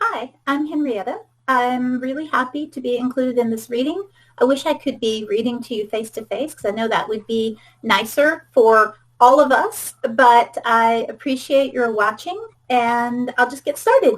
Hi, I'm Henrietta. I'm really happy to be included in this reading. I wish I could be reading to you face to face because I know that would be nicer for all of us, but I appreciate your watching and I'll just get started.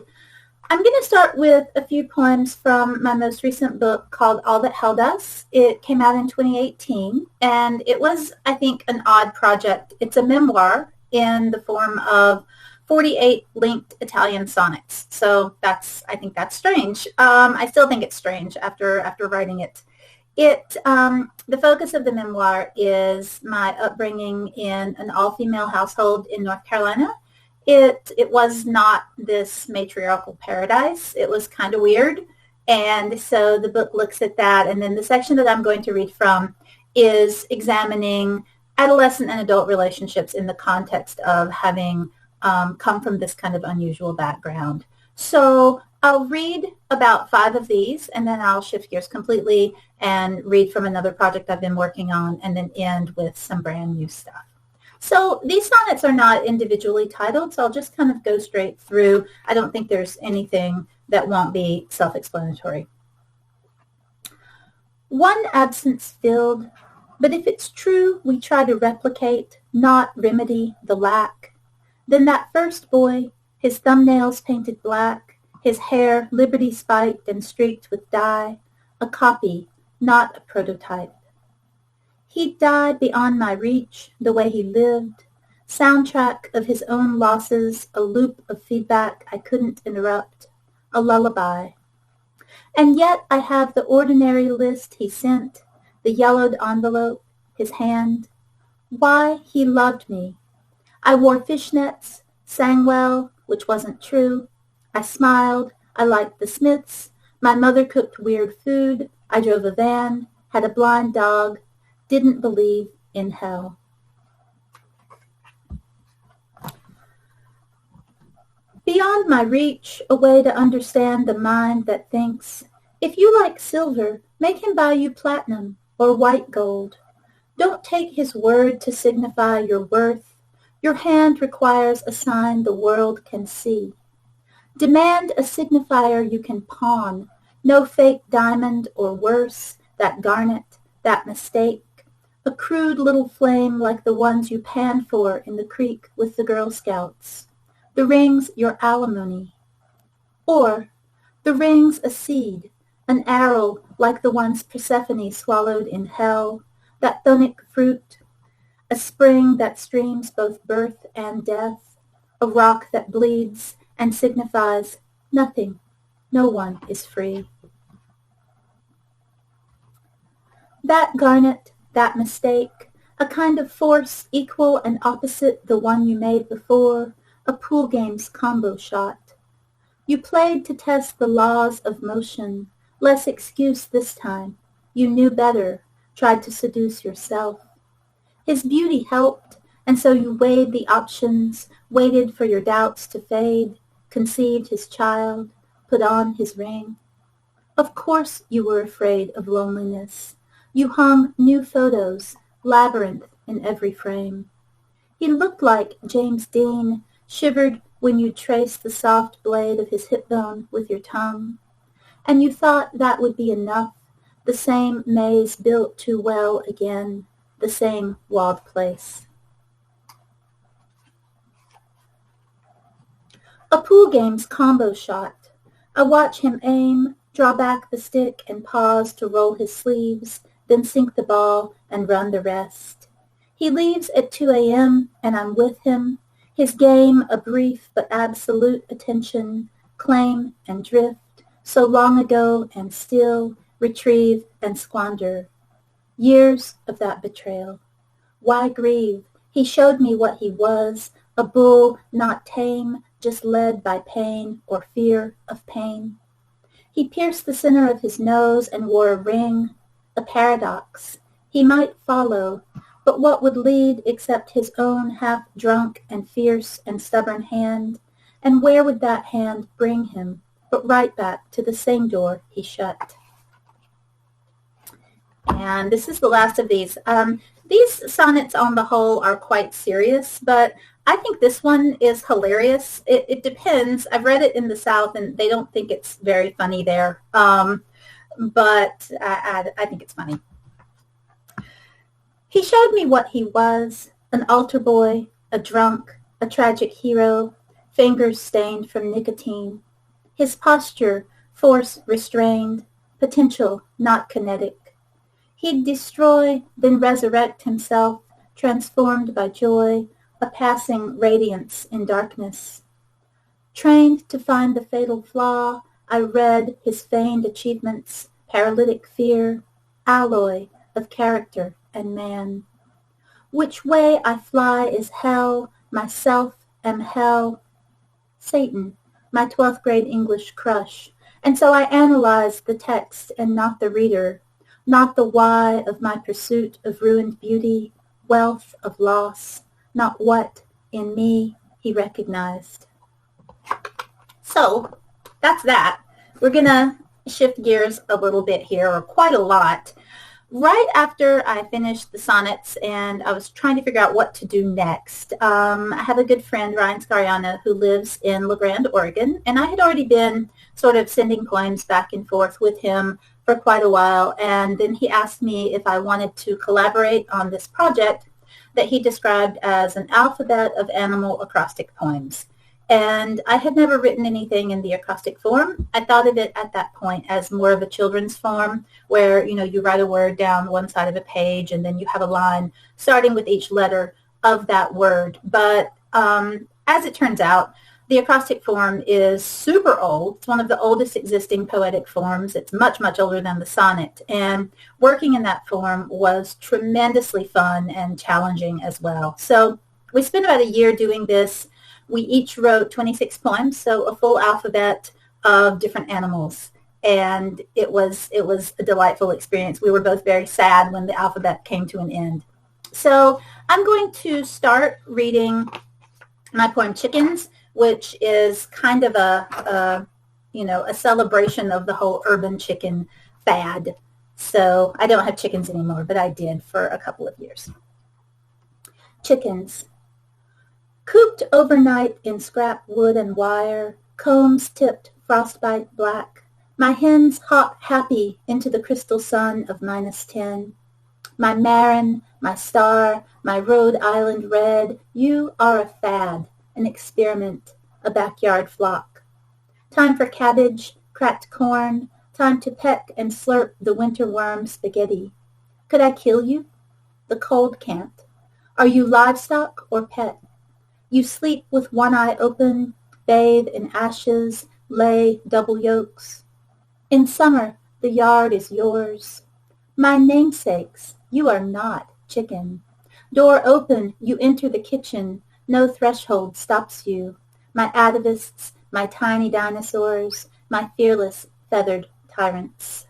I'm going to start with a few poems from my most recent book called All That Held Us. It came out in 2018 and it was, I think, an odd project. It's a memoir in the form of 48 linked Italian sonnets. So I think that's strange. I still think it's strange after writing it. The focus of the memoir is my upbringing in an all-female household in North Carolina. It was not this matriarchal paradise. It was kind of weird. And so the book looks at that. And then the section that I'm going to read from is examining adolescent and adult relationships in the context of having come from this kind of unusual background. So I'll read about 5 of these, and then I'll shift gears completely and read from another project I've been working on, and then end with some brand new stuff. So these sonnets are not individually titled, so I'll just kind of go straight through. I don't think there's anything that won't be self-explanatory. One absence filled, but if it's true we try to replicate, not remedy, the lack, then that first boy, his thumbnails painted black, his hair liberty spiked and streaked with dye, a copy, not a prototype. He'd died beyond my reach, the way he lived, soundtrack of his own losses, a loop of feedback I couldn't interrupt, a lullaby. And yet I have the ordinary list he sent, the yellowed envelope, his hand. Why he loved me. I wore fishnets, sang well, which wasn't true. I smiled. I liked the Smiths. My mother cooked weird food. I drove a van, had a blind dog, didn't believe in hell. Beyond my reach, a way to understand the mind that thinks, if you like silver, make him buy you platinum or white gold. Don't take his word to signify your worth. Your hand requires a sign the world can see. Demand a signifier you can pawn, no fake diamond or worse, that garnet, that mistake, a crude little flame like the ones you panned for in the creek with the Girl Scouts. The ring's your alimony. Or, the ring's a seed, an arrow like the ones Persephone swallowed in hell, that thonic fruit, a spring that streams both birth and death, a rock that bleeds and signifies nothing, no one is free. That garnet, that mistake, a kind of force equal and opposite the one you made before, a pool game's combo shot. You played to test the laws of motion, less excuse this time. You knew better, tried to seduce yourself. His beauty helped, and so you weighed the options, waited for your doubts to fade, conceived his child, put on his ring. Of course you were afraid of loneliness. You hung new photos, labyrinth in every frame. He looked like James Dean, shivered when you traced the soft blade of his hip bone with your tongue. And you thought that would be enough, the same maze built too well again, the same walled place. A pool game's combo shot. I watch him aim, draw back the stick and pause to roll his sleeves, then sink the ball and run the rest. He leaves at 2 a.m. and I'm with him, his game a brief but absolute attention, claim and drift, so long ago and still, retrieve and squander. Years of that betrayal. Why grieve? He showed me what he was, a bull not tame, just led by pain or fear of pain. He pierced the center of his nose and wore a ring, a paradox. He might follow, but what would lead except his own half-drunk and fierce and stubborn hand? And where would that hand bring him, but right back to the same door he shut? And this is the last of these. These sonnets on the whole are quite serious, but I think this one is hilarious. It depends. I've read it in the South, and they don't think it's very funny there. But I think it's funny. He showed me what he was, an altar boy, a drunk, a tragic hero, fingers stained from nicotine. His posture, force restrained, potential not kinetic. He'd destroy, then resurrect himself, transformed by joy, a passing radiance in darkness. Trained to find the fatal flaw, I read his feigned achievements, paralytic fear, alloy of character and man. Which way I fly is hell, myself am hell. Satan, my 12th grade English crush. And so I analyzed the text and not the reader, not the why of my pursuit of ruined beauty, wealth of loss, not what in me he recognized. So that's that. We're going to shift gears a little bit here, or quite a lot. Right after I finished the sonnets and I was trying to figure out what to do next, I have a good friend, Ryan Scariano, who lives in La Grande, Oregon, and I had already been sort of sending poems back and forth with him for quite a while, and then he asked me if I wanted to collaborate on this project that he described as an alphabet of animal acrostic poems. And I had never written anything in the acrostic form. I thought of it at that point as more of a children's form where, you write a word down one side of a page and then you have a line starting with each letter of that word. But as it turns out, the acrostic form is super old. It's one of the oldest existing poetic forms. It's much, much older than the sonnet. And working in that form was tremendously fun and challenging as well. So we spent about a year doing this. We each wrote 26 poems, so a full alphabet of different animals. And it was a delightful experience. We were both very sad when the alphabet came to an end. So I'm going to start reading my poem Chickens, which is kind of a celebration of the whole urban chicken fad. So I don't have chickens anymore, but I did for a couple of years. Chickens. Cooped overnight in scrap wood and wire, combs tipped frostbite black, my hens hop happy into the crystal sun of -10. My Marin, my Star, my Rhode Island Red, you are a fad, an experiment, a backyard flock. Time for cabbage, cracked corn, time to peck and slurp the winter worm spaghetti. Could I kill you? The cold can't. Are you livestock or pet? You sleep with one eye open, bathe in ashes, lay double yolks. In summer, the yard is yours. My namesakes, you are not chicken. Door open, you enter the kitchen. No threshold stops you. My atavists, my tiny dinosaurs, my fearless feathered tyrants.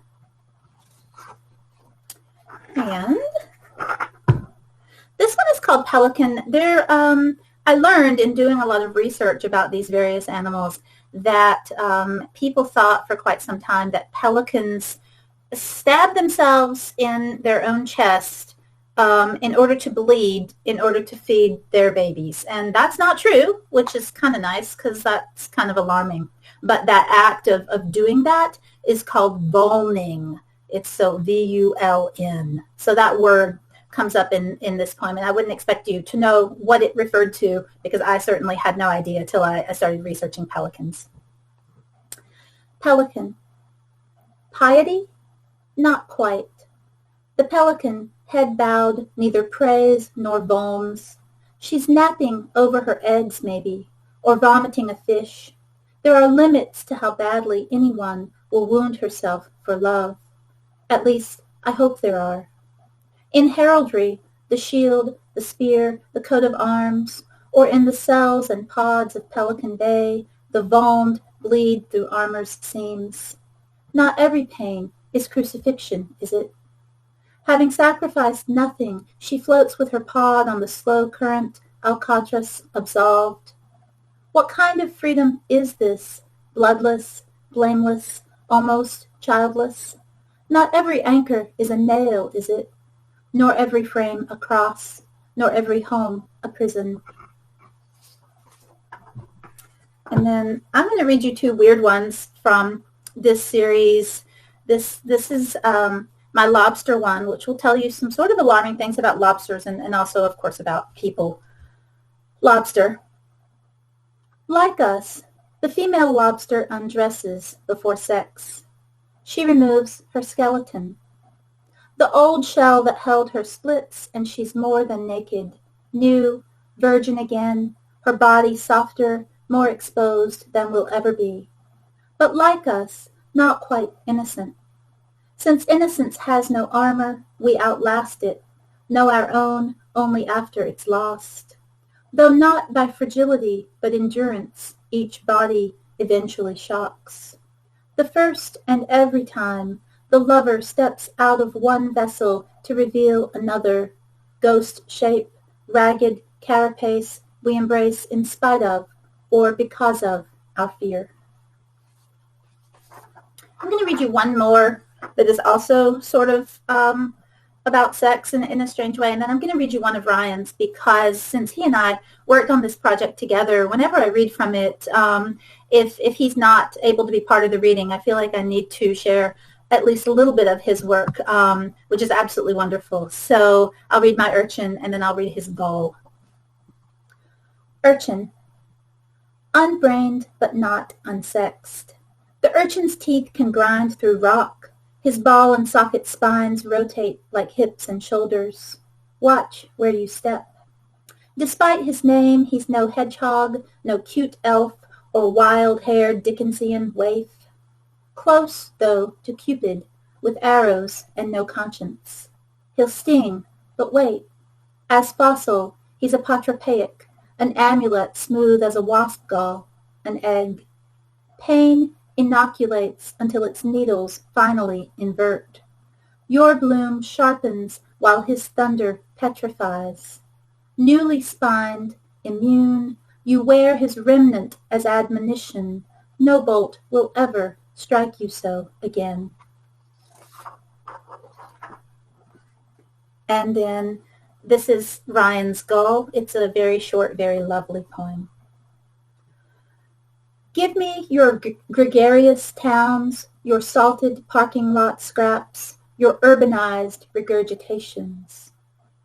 And this one is called Pelican. I learned in doing a lot of research about these various animals that people thought for quite some time that pelicans stab themselves in their own chest in order to bleed, in order to feed their babies. And that's not true, which is kind of nice because that's kind of alarming. But that act of doing that is called vulning. It's so V-U-L-N. So that word comes up in this poem, and I wouldn't expect you to know what it referred to because I certainly had no idea till I started researching pelicans. Pelican. Piety? Not quite. The pelican, head bowed, neither prays nor vulns. She's napping over her eggs, maybe, or vomiting a fish. There are limits to how badly anyone will wound herself for love. At least, I hope there are. In heraldry, the shield, the spear, the coat of arms, or in the cells and pods of Pelican Bay, the vulned bleed through armor's seams. Not every pain is crucifixion, is it? Having sacrificed nothing, she floats with her pod on the slow current, Alcatraz absolved. What kind of freedom is this? Bloodless, blameless, almost childless? Not every anchor is a nail, is it? Nor every frame a cross, nor every home a prison. And then I'm going to read you two weird ones from this series. This is my lobster one, which will tell you some sort of alarming things about lobsters and also, of course, about people. Lobster. Like us, the female lobster undresses before sex. She removes her skeleton. The old shell that held her splits, and she's more than naked, new, virgin again, her body softer, more exposed than will ever be. But like us, not quite innocent. Since innocence has no armor, we outlast it, know our own only after it's lost. Though not by fragility, but endurance, each body eventually shocks. The first and every time, the lover steps out of one vessel to reveal another, ghost shape, ragged carapace we embrace in spite of or because of our fear. I'm going to read you one more that is also sort of about sex in a strange way, and then I'm going to read you one of Ryan's because since he and I worked on this project together, whenever I read from it, if he's not able to be part of the reading, I feel like I need to share at least a little bit of his work, which is absolutely wonderful. So I'll read my urchin, and then I'll read his gull. Urchin. Unbrained but not unsexed. The urchin's teeth can grind through rock. His ball and socket spines rotate like hips and shoulders. Watch where you step. Despite his name, he's no hedgehog, no cute elf, or wild-haired Dickensian waif. Close, though, to Cupid, with arrows and no conscience. He'll sting, but wait. As fossil, he's a patrapaic, an amulet smooth as a wasp gall, an egg. Pain inoculates until its needles finally invert. Your bloom sharpens while his thunder petrifies. Newly spined, immune, you wear his remnant as admonition. No bolt will ever strike you so again. And then this is Ryan's Gull. It's a very short, very lovely poem. Give me your gregarious towns, your salted parking lot scraps, your urbanized regurgitations.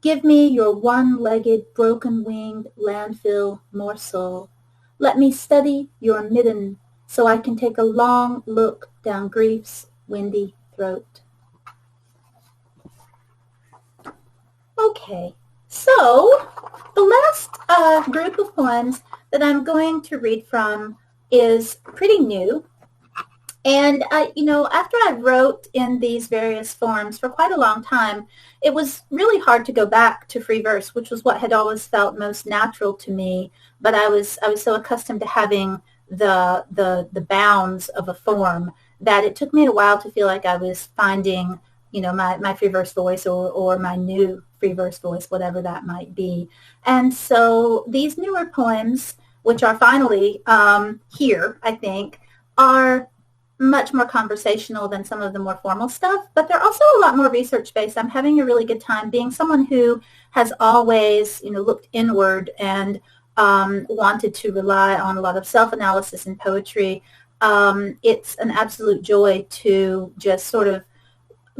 Give me your one-legged, broken-winged landfill morsel. Let me study your midden so I can take a long look down grief's windy throat. Okay, so the last group of poems that I'm going to read from is pretty new. And after I wrote in these various forms for quite a long time, it was really hard to go back to free verse, which was what had always felt most natural to me. But I was so accustomed to having the bounds of a form that it took me a while to feel like I was finding, my free verse voice or my new free verse voice, whatever that might be. And so these newer poems, which are finally here, I think, are much more conversational than some of the more formal stuff, but they're also a lot more research-based. I'm having a really good time being someone who has always, looked inward and wanted to rely on a lot of self-analysis in poetry. It's an absolute joy to just sort of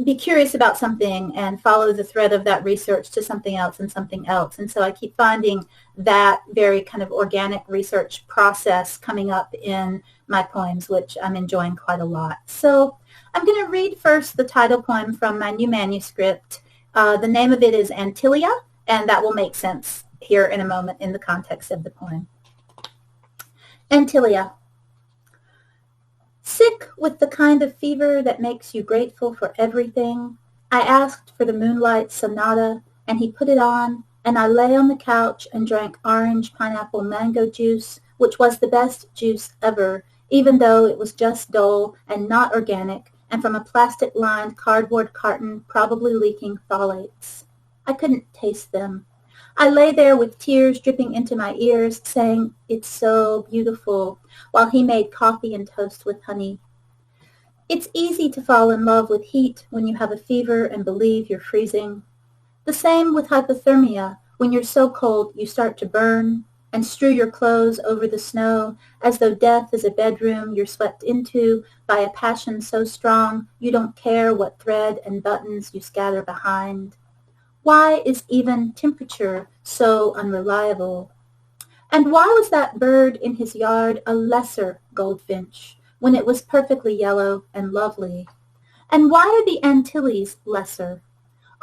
be curious about something and follow the thread of that research to something else and something else. And so I keep finding that very kind of organic research process coming up in my poems, which I'm enjoying quite a lot. So I'm going to read first the title poem from my new manuscript. The name of it is Antilia, and that will make sense here in a moment in the context of the poem. Antilia. Sick with the kind of fever that makes you grateful for everything, I asked for the Moonlight Sonata, and he put it on, and I lay on the couch and drank orange, pineapple, mango juice, which was the best juice ever, even though it was just dull and not organic, and from a plastic-lined cardboard carton probably leaking phthalates. I couldn't taste them. I lay there with tears dripping into my ears, saying, "It's so beautiful," while he made coffee and toast with honey. It's easy to fall in love with heat when you have a fever and believe you're freezing. The same with hypothermia, when you're so cold you start to burn. and strew your clothes over the snow, as though death is a bedroom you're swept into by a passion so strong you don't care what thread and buttons you scatter behind? Why is even temperature so unreliable? And why was that bird in his yard a lesser goldfinch when it was perfectly yellow and lovely? And why are the Antilles lesser?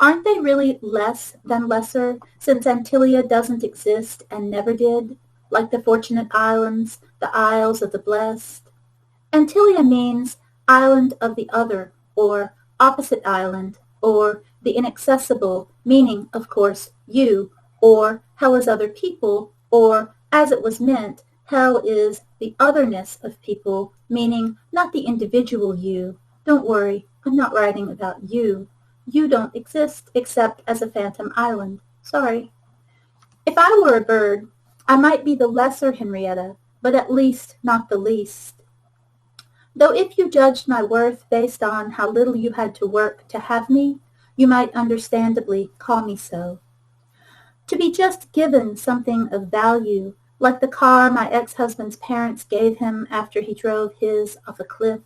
Aren't they really less than lesser, since Antilia doesn't exist and never did, like the Fortunate Islands, the Isles of the Blessed? Antilia means island of the other, or opposite island, or the inaccessible, meaning, of course, you, or hell is other people, or, as it was meant, hell is the otherness of people, meaning not the individual you. Don't worry, I'm not writing about you. You don't exist except as a phantom island. Sorry. If I were a bird, I might be the lesser Henrietta, but at least not the least. Though if you judged my worth based on how little you had to work to have me, you might understandably call me so. To be just given something of value, like the car my ex-husband's parents gave him after he drove his off a cliff.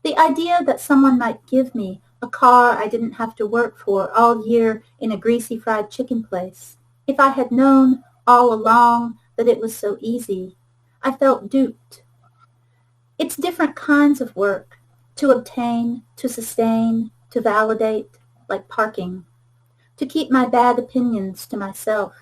The idea that someone might give me a car I didn't have to work for all year in a greasy fried chicken place. If I had known all along that it was so easy, I felt duped. It's different kinds of work, to obtain, to sustain, to validate, like parking, to keep my bad opinions to myself.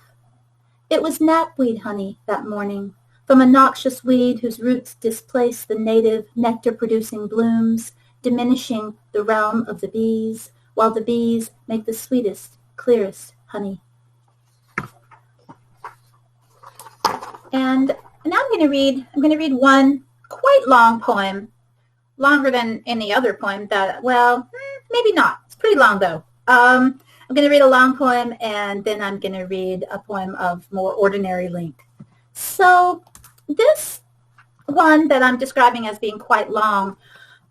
It was knapweed honey that morning, from a noxious weed whose roots displace the native nectar-producing blooms, diminishing the realm of the bees, while the bees make the sweetest, clearest honey. And now I'm going to read one quite long poem, longer than any other poem that, well, maybe not. It's pretty long though. I'm going to read a long poem, and then I'm going to read a poem of more ordinary length. So this one that I'm describing as being quite long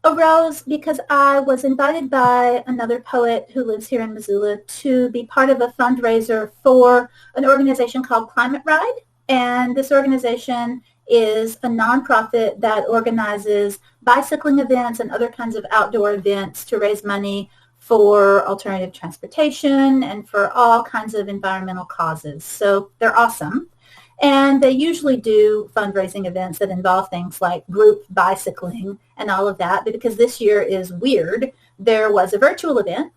arose because I was invited by another poet who lives here in Missoula to be part of a fundraiser for an organization called Climate Ride. And this organization is a nonprofit that organizes bicycling events and other kinds of outdoor events to raise money for alternative transportation and for all kinds of environmental causes. So they're awesome. And they usually do fundraising events that involve things like group bicycling and all of that. But because this year is weird, there was a virtual event,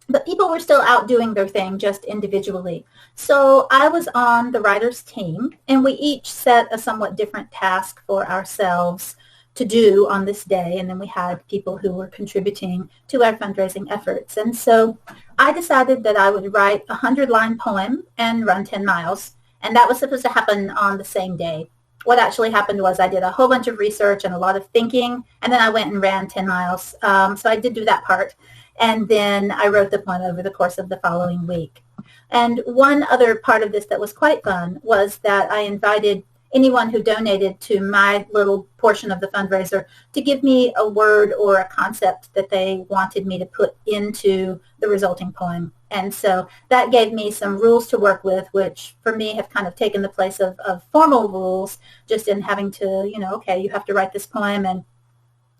but people were still out doing their thing just individually. So I was on the writers' team, and we each set a somewhat different task for ourselves to do on this day. And then we had people who were contributing to our fundraising efforts. And so I decided that I would write a 100-line poem and run 10 miles. And that was supposed to happen on the same day. What actually happened was I did a whole bunch of research and a lot of thinking, and then I went and ran 10 miles. So I did do that part. And then I wrote the poem over the course of the following week. And one other part of this that was quite fun was that I invited anyone who donated to my little portion of the fundraiser to give me a word or a concept that they wanted me to put into the resulting poem. And so that gave me some rules to work with, which for me have kind of taken the place of formal rules, just in having to, okay, you have to write this poem and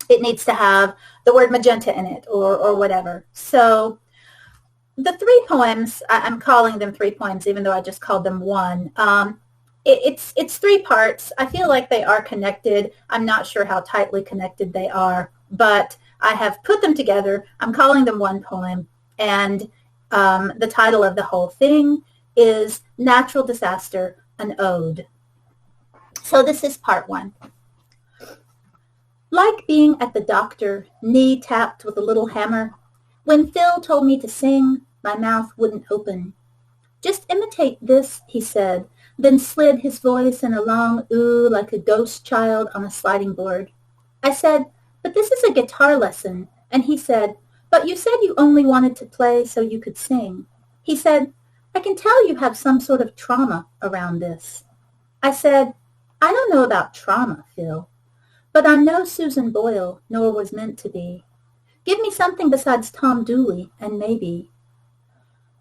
it needs to have the word magenta in it or whatever. So the 3 poems, I'm calling them 3 poems, even though I just called them one. It's 3 parts. I feel like they are connected. I'm not sure how tightly connected they are, but I have put them together. I'm calling them one poem, and the title of the whole thing is Natural Disaster, an Ode. So this is part 1. Like being at the doctor, knee tapped with a little hammer, when Phil told me to sing, my mouth wouldn't open. Just imitate this, he said, then slid his voice in a long ooh like a ghost child on a sliding board. I said, but this is a guitar lesson. And he said, but you said you only wanted to play so you could sing. He said, I can tell you have some sort of trauma around this. I said, I don't know about trauma, Phil, but I'm no Susan Boyle, nor was meant to be. Give me something besides Tom Dooley, and maybe.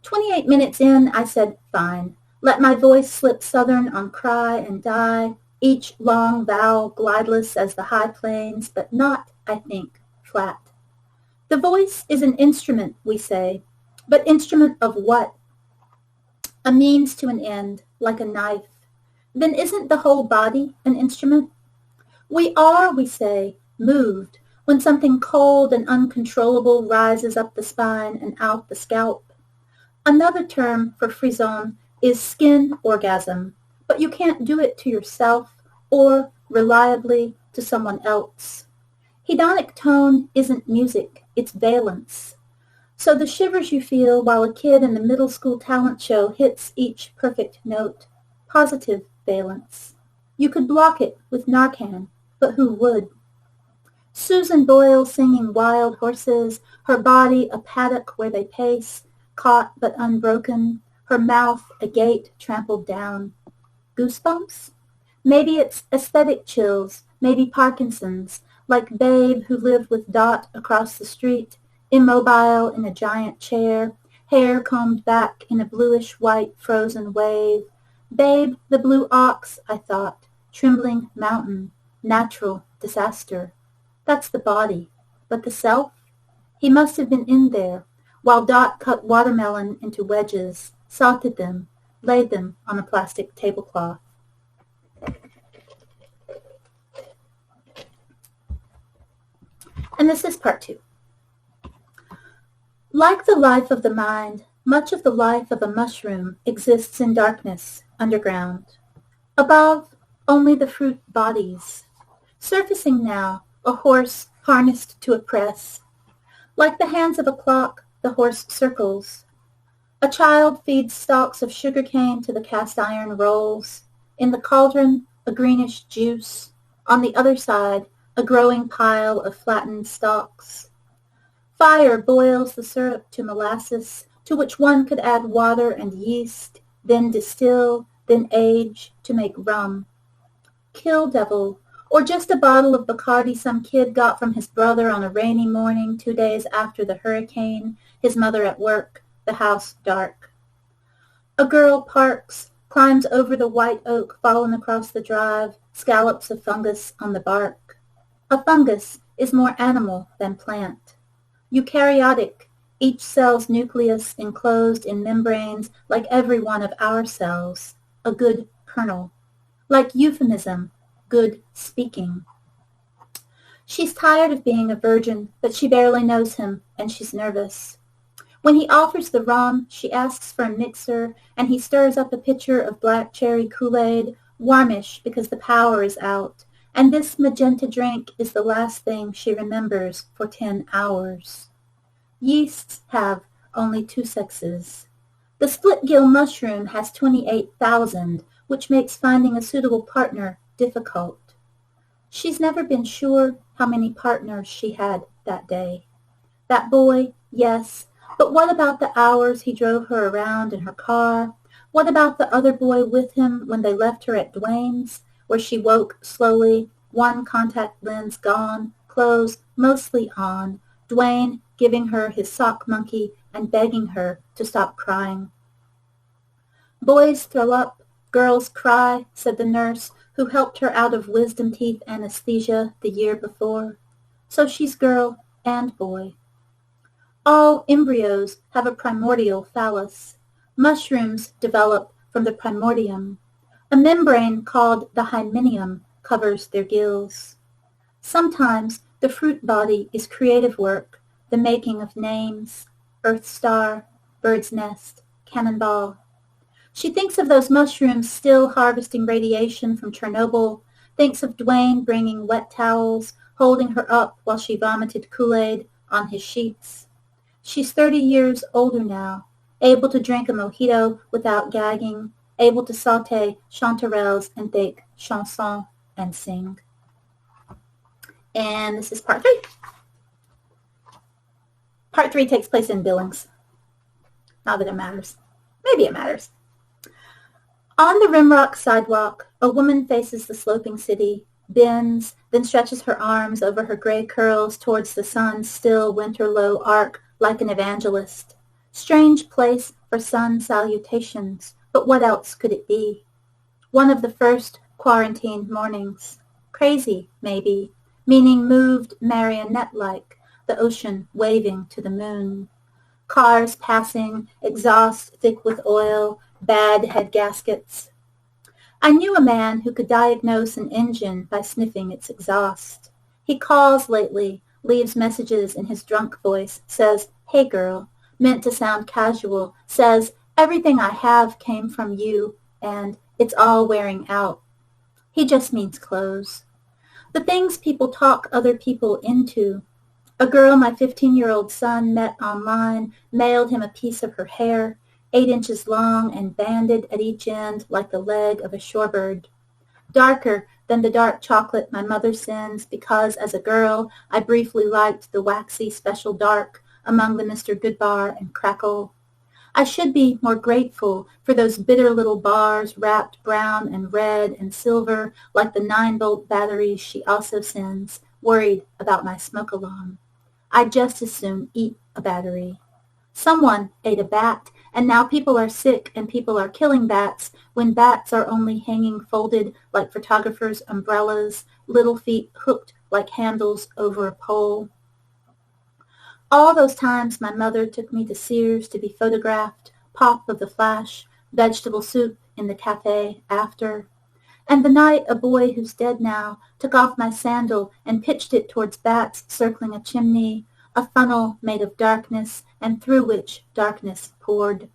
28 minutes in, I said, fine. Let my voice slip southern on cry and die, each long vowel glideless as the high plains, but not, I think, flat. The voice is an instrument, we say, but instrument of what? A means to an end, like a knife. Then isn't the whole body an instrument? We are, we say, moved when something cold and uncontrollable rises up the spine and out the scalp. Another term for frisson is skin orgasm, but you can't do it to yourself or, reliably, to someone else. Hedonic tone isn't music, it's valence. So the shivers you feel while a kid in the middle school talent show hits each perfect note, positive valence. You could block it with Narcan, but who would? Susan Boyle singing Wild Horses, her body a paddock where they pace, caught but unbroken, her mouth a gate trampled down. Goosebumps? Maybe it's aesthetic chills, maybe Parkinson's, like Babe who lived with Dot across the street, immobile in a giant chair, hair combed back in a bluish-white frozen wave. Babe, the blue ox, I thought, trembling mountain, natural disaster. That's the body. But the self? He must have been in there, while Dot cut watermelon into wedges, salted them, laid them on a plastic tablecloth. And this is part 2. Like the life of the mind, much of the life of a mushroom exists in darkness, underground. Above, only the fruit bodies. Surfacing now, a horse harnessed to a press. Like the hands of a clock, the horse circles. A child feeds stalks of sugar cane to the cast iron rolls. In the cauldron, a greenish juice. On the other side, a growing pile of flattened stalks. Fire boils the syrup to molasses, to which one could add water and yeast, then distill, then age to make rum. Kill devil, or just a bottle of Bacardi some kid got from his brother on a rainy morning 2 days after the hurricane, his mother at work, the house dark. A girl parks, climbs over the white oak fallen across the drive, scallops of fungus on the bark. A fungus is more animal than plant. Eukaryotic, each cell's nucleus enclosed in membranes like every one of our cells, a good kernel. Like euphemism, good speaking. She's tired of being a virgin, but she barely knows him, and she's nervous. When he offers the rum, she asks for a mixer, and he stirs up a pitcher of black cherry Kool-Aid, warmish because the power is out, and this magenta drink is the last thing she remembers for 10 hours. Yeasts have only 2 sexes. The split-gill mushroom has 28,000, which makes finding a suitable partner difficult. She's never been sure how many partners she had that day. That boy, yes, but what about the hours he drove her around in her car? What about the other boy with him when they left her at Dwayne's, where she woke slowly, one contact lens gone, clothes mostly on, Dwayne giving her his sock monkey and begging her to stop crying. Boys throw up, girls cry, said the nurse, who helped her out of wisdom teeth anesthesia the year before. So she's girl and boy. All embryos have a primordial phallus. Mushrooms develop from the primordium. A membrane called the hymenium covers their gills. Sometimes the fruit body is creative work, the making of names, earth star, bird's nest, cannonball. She thinks of those mushrooms still harvesting radiation from Chernobyl, thinks of Dwayne bringing wet towels, holding her up while she vomited Kool-Aid on his sheets. She's 30 years older now, able to drink a mojito without gagging, able to saute chanterelles and bake chansons and sing. And this is part 3. Part 3 takes place in Billings. Not that it matters. Maybe it matters. On the Rimrock sidewalk, a woman faces the sloping city, bends, then stretches her arms over her gray curls towards the sun's still winter-low arc like an evangelist. Strange place for sun salutations, But what else could it be? One of the first quarantined mornings. Crazy, maybe, meaning moved marionette-like, the ocean waving to the moon. Cars passing, exhaust thick with oil, bad head gaskets. I knew a man who could diagnose an engine by sniffing its exhaust. He calls lately, leaves messages in his drunk voice, says, "Hey girl," meant to sound casual, says, "Everything I have came from you," and "It's all wearing out." He just means clothes. The things people talk other people into. A girl my 15-year-old son met online mailed him a piece of her hair, 8 inches long and banded at each end like the leg of a shorebird. Darker than the dark chocolate my mother sends because as a girl I briefly liked the waxy special dark among the Mr. Goodbar and Crackle. I should be more grateful for those bitter little bars wrapped brown and red and silver like the 9-volt batteries she also sends, worried about my smoke alarm. I'd just as soon eat a battery. Someone ate a bat, and now people are sick and people are killing bats when bats are only hanging folded like photographers' umbrellas, little feet hooked like handles over a pole. All those times my mother took me to Sears to be photographed, pop of the flash, vegetable soup in the cafe after. And the night a boy who's dead now took off my sandal and pitched it towards bats circling a chimney, a funnel made of darkness and through which darkness poured.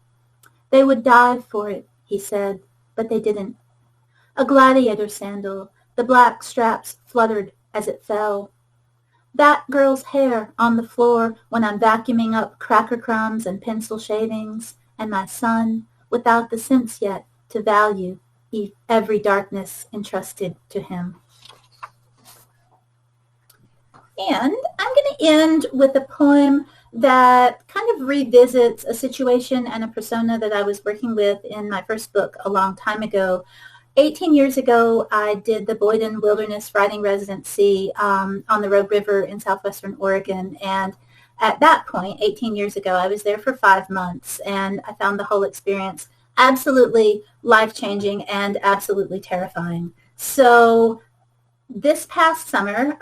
They would dive for it, he said, but they didn't. A gladiator sandal, the black straps fluttered as it fell. That girl's hair on the floor when I'm vacuuming up cracker crumbs and pencil shavings, and my son, without the sense yet to value every darkness entrusted to him. And I'm going to end with a poem that kind of revisits a situation and a persona that I was working with in my first book a long time ago. 18 years ago, I did the Boyden Wilderness Writing Residency on the Rogue River in southwestern Oregon. And at that point, 18 years ago, I was there for 5 months, and I found the whole experience absolutely life-changing and absolutely terrifying. So this past summer,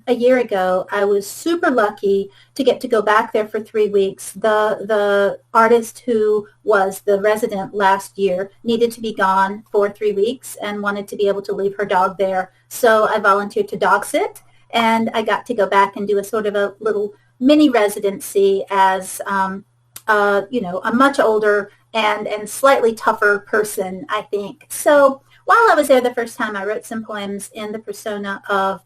a year ago, I was super lucky to get to go back there for 3 weeks. The artist who was the resident last year needed to be gone for 3 weeks and wanted to be able to leave her dog there. So I volunteered to dog sit, and I got to go back and do a sort of a little mini residency as, a much older and slightly tougher person, I think. So while I was there the first time, I wrote some poems in the persona of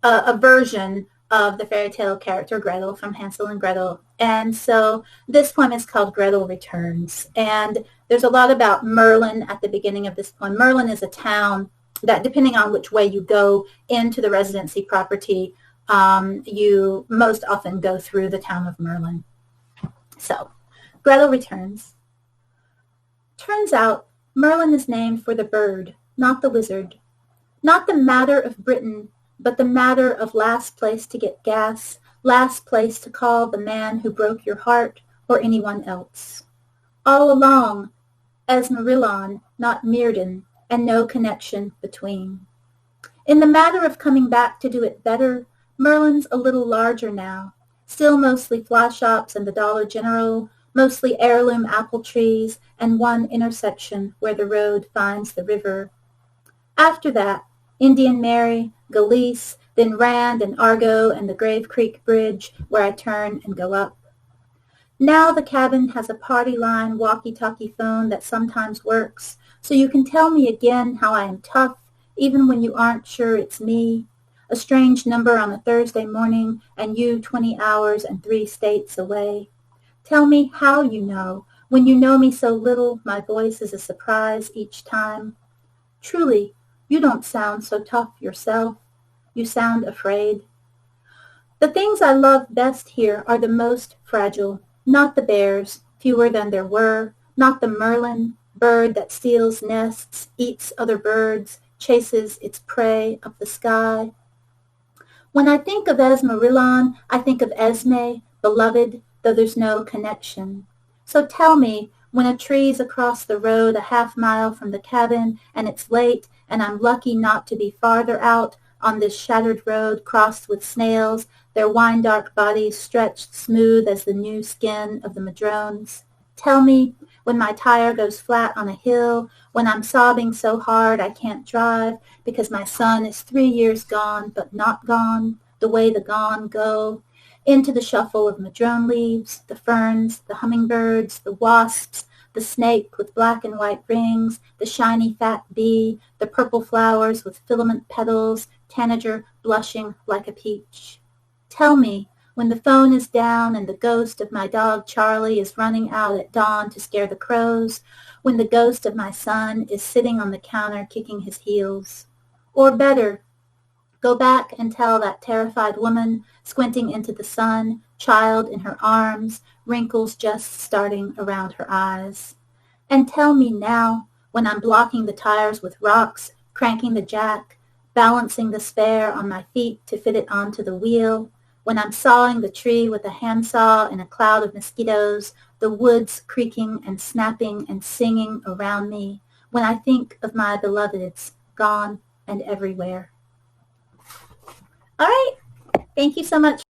a version of the fairy tale character Gretel from Hansel and Gretel. And so this poem is called Gretel Returns. And there's a lot about Merlin at the beginning of this poem. Merlin is a town that, depending on which way you go into the residency property, you most often go through the town of Merlin. So, Gretel Returns. Turns out Merlin is named for the bird, not the wizard. Not the matter of Britain, but the matter of last place to get gas, last place to call the man who broke your heart or anyone else. All along, Esmerillon, not Mirrodin, and no connection between. In the matter of coming back to do it better, Merlin's a little larger now, still mostly fly shops and the Dollar General, mostly heirloom apple trees, and one intersection where the road finds the river. After that, Indian Mary, Galice, then Rand and Argo and the Grave Creek Bridge where I turn and go up. Now the cabin has a party line walkie-talkie phone that sometimes works, so you can tell me again how I am tough, even when you aren't sure it's me. A strange number on a Thursday morning, and you 20 hours and 3 states away. Tell me how you know. When you know me so little, my voice is a surprise each time. Truly, you don't sound so tough yourself. You sound afraid. The things I love best here are the most fragile, not the bears, fewer than there were, not the merlin, bird that steals nests, eats other birds, chases its prey up the sky. When I think of Esmerillon, I think of Esme, beloved, though there's no connection. So tell me, When a tree's across the road a half-mile from the cabin, and it's late, and I'm lucky not to be farther out on this shattered road crossed with snails, their wine-dark bodies stretched smooth as the new skin of the madrones. Tell me, when my tire goes flat on a hill, when I'm sobbing so hard I can't drive because my son is 3 years gone, but not gone, the way the gone go, into the shuffle of madrone leaves, the ferns, the hummingbirds, the wasps, the snake with black and white rings, the shiny fat bee, the purple flowers with filament petals, tanager blushing like a peach. Tell me, when the phone is down and the ghost of my dog Charlie is running out at dawn to scare the crows, when the ghost of my son is sitting on the counter kicking his heels. Or better, go back and tell that terrified woman, squinting into the sun, child in her arms, wrinkles just starting around her eyes. And tell me now, when I'm blocking the tires with rocks, cranking the jack, balancing the spare on my feet to fit it onto the wheel, when I'm sawing the tree with a handsaw in a cloud of mosquitoes, the woods creaking and snapping and singing around me, when I think of my beloveds, gone and everywhere. All right. Thank you so much.